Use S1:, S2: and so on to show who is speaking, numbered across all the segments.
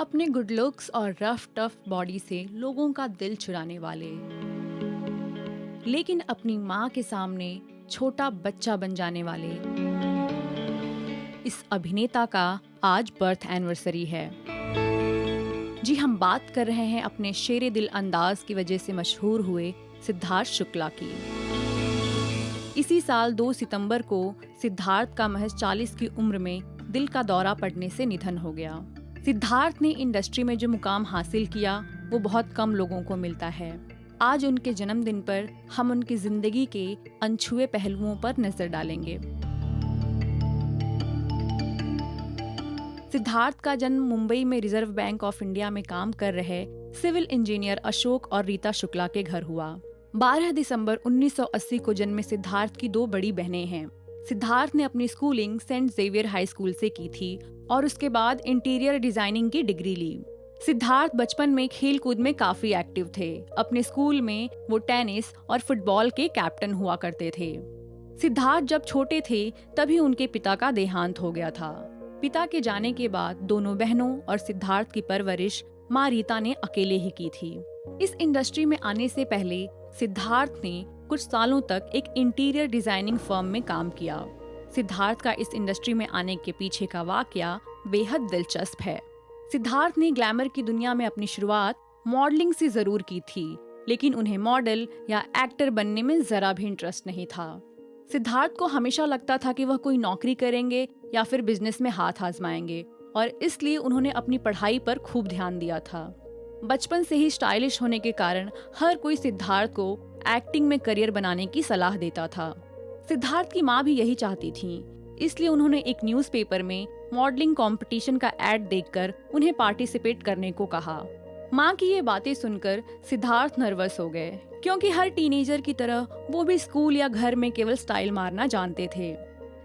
S1: अपने good looks और rough tough body से लोगों का दिल चुराने वाले, लेकिन अपनी माँ के सामने छोटा बच्चा बन जाने वाले इस अभिनेता का आज बर्थ एनिवर्सरी है। जी, हम बात कर रहे हैं अपने शेरे दिल अंदाज की वजह से मशहूर हुए सिद्धार्थ शुक्ला की। इसी साल 2 सितंबर को सिद्धार्थ का महज 40 की उम्र में दिल का दौरा पड़ने से निधन हो गया। सिद्धार्थ ने इंडस्ट्री में जो मुकाम हासिल किया वो बहुत कम लोगों को मिलता है। आज उनके जन्मदिन पर हम उनकी जिंदगी के अनछुए पहलुओं पर नजर डालेंगे। सिद्धार्थ का जन्म मुंबई में रिजर्व बैंक ऑफ इंडिया में काम कर रहे सिविल इंजीनियर अशोक और रीता शुक्ला के घर हुआ। 12 दिसंबर 1980 को जन्मे सिद्धार्थ की 2 बड़ी बहनें हैं। सिद्धार्थ ने अपनी schooling Saint Xavier High School से की थी और उसके बाद इंटीरियर डिजाइनिंग की डिग्री ली। सिद्धार्थ बचपन में खेल कूद में काफी एक्टिव थे। अपने स्कूल में वो टेनिस और फुटबॉल के कैप्टन हुआ करते थे। सिद्धार्थ जब छोटे थे तभी उनके पिता का देहांत हो गया था। पिता के जाने के बाद दोनों बहनों और सिद्धार्थ की परवरिश माँ रीता ने अकेले ही की थी। इस इंडस्ट्री में आने से पहले सिद्धार्थ ने कुछ सालों तक एक इंटीरियर डिजाइनिंग फर्म में काम किया। सिद्धार्थ का इस इंडस्ट्री में आने के पीछे का वाकया बेहद दिलचस्प है। सिद्धार्थ ने ग्लैमर की दुनिया में अपनी शुरुआत मॉडलिंग से जरूर की थी, लेकिन उन्हें मॉडल या एक्टर बनने में जरा भी इंटरेस्ट नहीं था। सिद्धार्थ को हमेशा लगता था कि वह कोई नौकरी करेंगे या फिर बिजनेस में हाथ आजमाएंगे, और इसलिए उन्होंने अपनी पढ़ाई पर खूब ध्यान दिया था। बचपन से ही स्टाइलिश होने के कारण हर कोई सिद्धार्थ को एक्टिंग में करियर बनाने की सलाह देता था। सिद्धार्थ की माँ भी यही चाहती थी, इसलिए उन्होंने एक न्यूज़पेपर में मॉडलिंग कंपटीशन का एड देखकर उन्हें पार्टिसिपेट करने को कहा। माँ की ये बातें सुनकर सिद्धार्थ नर्वस हो गए, क्योंकि हर टीनेजर की तरह वो भी स्कूल या घर में केवल स्टाइल मारना जानते थे।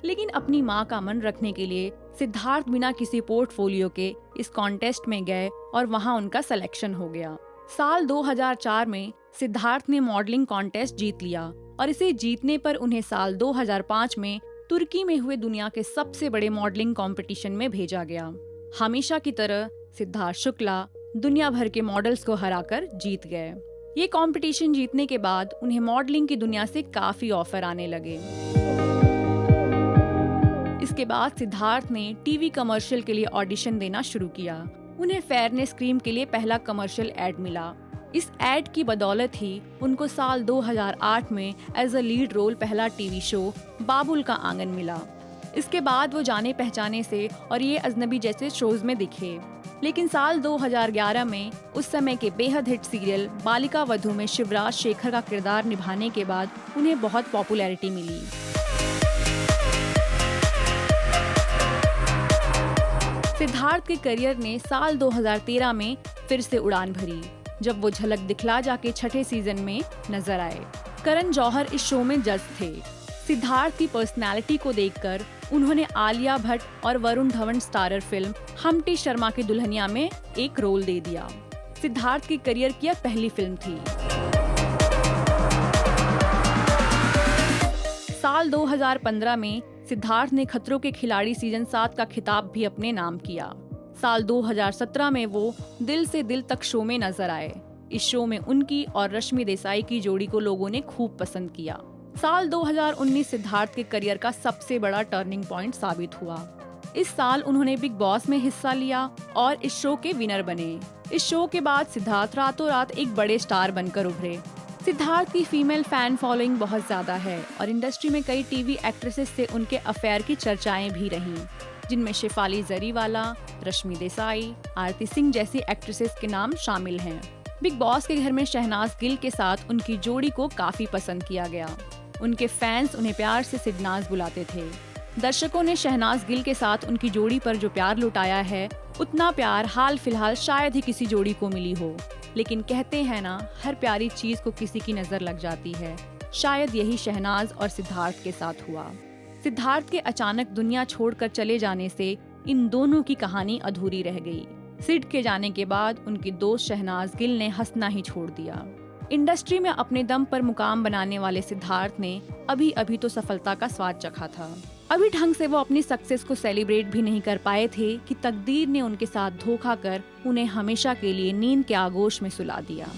S1: लेकिन अपनी माँ का मन रखने के लिए सिद्धार्थ बिना किसी पोर्टफोलियो के इस कॉन्टेस्ट में गए और वहाँ उनका सिलेक्शन हो गया। साल 2004 में सिद्धार्थ ने मॉडलिंग कॉन्टेस्ट जीत लिया और इसे जीतने पर उन्हें साल 2005 में तुर्की में हुए दुनिया के सबसे बड़े मॉडलिंग कंपटीशन में भेजा गया। हमेशा की तरह सिद्धार्थ शुक्ला दुनिया भर के मॉडल्स को हराकर जीत गए। ये कंपटीशन जीतने के बाद उन्हें मॉडलिंग की दुनिया से काफी ऑफर आने लगे। इसके बाद सिद्धार्थ ने टीवी कमर्शियल के लिए ऑडिशन देना शुरू किया। उन्हें फेयरनेस क्रीम के लिए पहला कमर्शियल एड मिला। इस एड की बदौलत ही उनको साल 2008 में एज अ लीड रोल पहला टीवी शो बाबुल का आंगन मिला। इसके बाद वो जाने पहचाने से और ये अजनबी जैसे शोज में दिखे। लेकिन साल 2011 में उस समय के बेहद हिट सीरियल बालिका वधू में शिवराज शेखर का किरदार निभाने के बाद उन्हें बहुत पॉपुलैरिटी मिली। सिद्धार्थ के करियर ने साल 2013 में फिर से उड़ान भरी, जब वो झलक दिखला जाके 6ठे सीजन में नजर आए। करण जौहर इस शो में जज थे। सिद्धार्थ की पर्सनालिटी को देखकर उन्होंने आलिया भट्ट और वरुण धवन स्टारर फिल्म हमटी शर्मा की दुल्हनिया में एक रोल दे दिया। सिद्धार्थ के करियर की यह पहली फिल्म थी। साल 2015 में सिद्धार्थ ने खतरों के खिलाड़ी सीजन 7 का खिताब भी अपने नाम किया। साल 2017 में वो दिल से दिल तक शो में नजर आए। इस शो में उनकी और रश्मि देसाई की जोड़ी को लोगों ने खूब पसंद किया। साल 2019 सिद्धार्थ के करियर का सबसे बड़ा टर्निंग पॉइंट साबित हुआ। इस साल उन्होंने बिग बॉस में हिस्सा लिया और इस शो के विनर बने। इस शो के बाद सिद्धार्थ रातों रात एक बड़े स्टार बनकर उभरे। सिद्धार्थ की फीमेल फैन फॉलोइंग बहुत ज्यादा है और इंडस्ट्री में कई टीवी एक्ट्रेसेस से उनके अफेयर की चर्चाएं भी रहीं, जिनमें शेफाली जरीवाला, रश्मि देसाई, आरती सिंह जैसी एक्ट्रेसेस के नाम शामिल हैं। बिग बॉस के घर में शहनाज गिल के साथ उनकी जोड़ी को काफी पसंद किया गया। उनके फैंस उन्हें प्यार से सिडनाज बुलाते थे। दर्शकों ने शहनाज गिल के साथ उनकी जोड़ी पर जो प्यार लुटाया है, उतना प्यार हाल फिलहाल शायद ही किसी जोड़ी को मिली हो। लेकिन कहते हैं ना, हर प्यारी चीज को किसी की नजर लग जाती है। शायद यही शहनाज और सिद्धार्थ के साथ हुआ। सिद्धार्थ के अचानक दुनिया छोड़कर चले जाने से इन दोनों की कहानी अधूरी रह गई। सिड के जाने के बाद उनकी दोस्त शहनाज गिल ने हंसना ही छोड़ दिया। इंडस्ट्री में अपने दम पर मुकाम बनाने वाले सिद्धार्थ ने अभी अभी तो सफलता का स्वाद चखा था। अभी ढंग से वो अपनी सक्सेस को सेलिब्रेट भी नहीं कर पाए थे कि तकदीर ने उनके साथ धोखा कर उन्हें हमेशा के लिए नींद के आगोश में सुला दिया।